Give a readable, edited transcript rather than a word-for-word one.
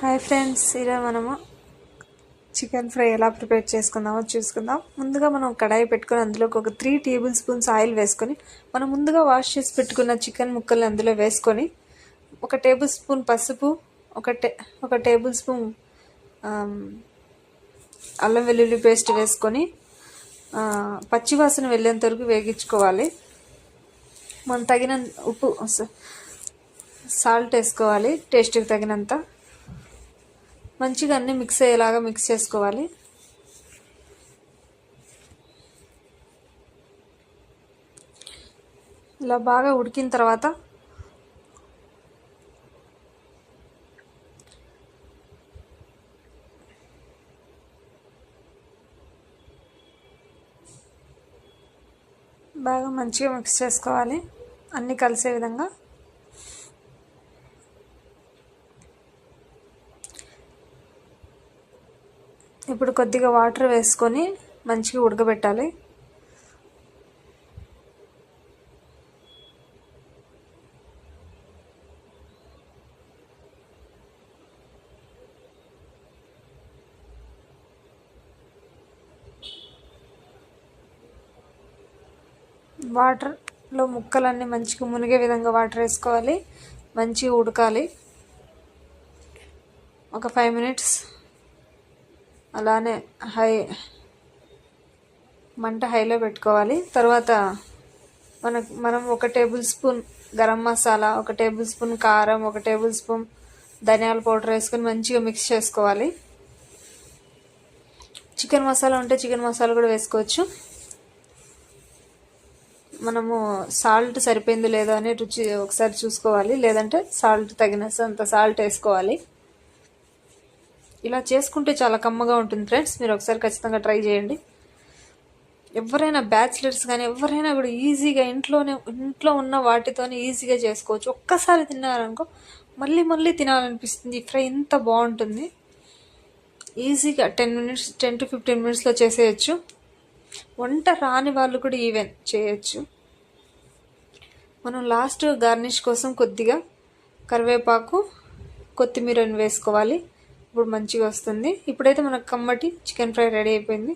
Hi friends, ఈరోజు మనము chicken fry ఎలా ప్రిపేర్ చేసుకుందామో చూసుకుందాం. ముందుగా మనం కడాయి పెట్టుకొని అందులోకి ఒక 3 టేబుల్ స్పూన్స్ ఆయిల్ వేసుకొని మనం ముందుగా వాష్ చేసి పెట్టుకున్న చికెన్ ముక్కల్ని అందులో వేసుకొని ఒక టేబుల్ స్పూన్ పసుపు, ఒక టేబుల్ స్పూన్ అల్లం వెల్లుల్లి పేస్ట్ వేసుకొని పచ్చివాసన వెళ్ళేంత వరకు వేగించుకోవాలి. మనం తగిన ఉప్పు, సాల్ట్ వేసుకోవాలి టేస్ట్కి తగినంత. మంచిగా అన్నీ మిక్స్ అయ్యేలాగా మిక్స్ చేసుకోవాలి. ఇలా బాగా ఉడికిన తర్వాత బాగా మంచిగా మిక్స్ చేసుకోవాలి, అన్నీ కలిసే విధంగా. ఇప్పుడు కొద్దిగా వాటర్ వేసుకొని మంచిగా ఉడకబెట్టాలి. వాటర్లో ముక్కలన్నీ మంచిగా మునిగే విధంగా వాటర్ వేసుకోవాలి. మంచిగా ఉడకాలి. ఒక 5 మినిట్స్ అలానే మంట హైలో పెట్టుకోవాలి. తర్వాత మనం ఒక టేబుల్ స్పూన్ గరం మసాలా, ఒక టేబుల్ స్పూన్ కారం, ఒక టేబుల్ స్పూన్ ధనియాల పౌడర్ వేసుకొని మంచిగా మిక్స్ చేసుకోవాలి. చికెన్ మసాలా ఉంటే చికెన్ మసాలా కూడా వేసుకోవచ్చు. మనము సాల్ట్ సరిపోయింది లేదో అని రుచి ఒకసారి చూసుకోవాలి, లేదంటే సాల్ట్ తగినంత సాల్ట్ వేసుకోవాలి. ఇలా చేసుకుంటే చాలా కమ్మగా ఉంటుంది ఫ్రెండ్స్. మీరు ఒకసారి ఖచ్చితంగా ట్రై చేయండి. ఎవరైనా బ్యాచిలర్స్ కానీ ఎవరైనా కూడా ఈజీగా ఇంట్లో ఉన్న వాటితోనే ఈజీగా చేసుకోవచ్చు. ఒక్కసారి తిన్నారనుకో మళ్ళీ మళ్ళీ తినాలనిపిస్తుంది. ఈ ఫ్రై ఎంత బాగుంటుంది. ఈజీగా 10 to 15 మినిట్స్లో చేసేయచ్చు. వంట రాని వాళ్ళు కూడా ఈవెన్ చేయొచ్చు. మనం లాస్ట్ గార్నిష్ కోసం కొద్దిగా కరివేపాకు, కొత్తిమీరని వేసుకోవాలి. ఇప్పుడు మంచిగా వస్తుంది. ఇప్పుడైతే మనకు కమ్మటి చికెన్ ఫ్రై రెడీ అయిపోయింది.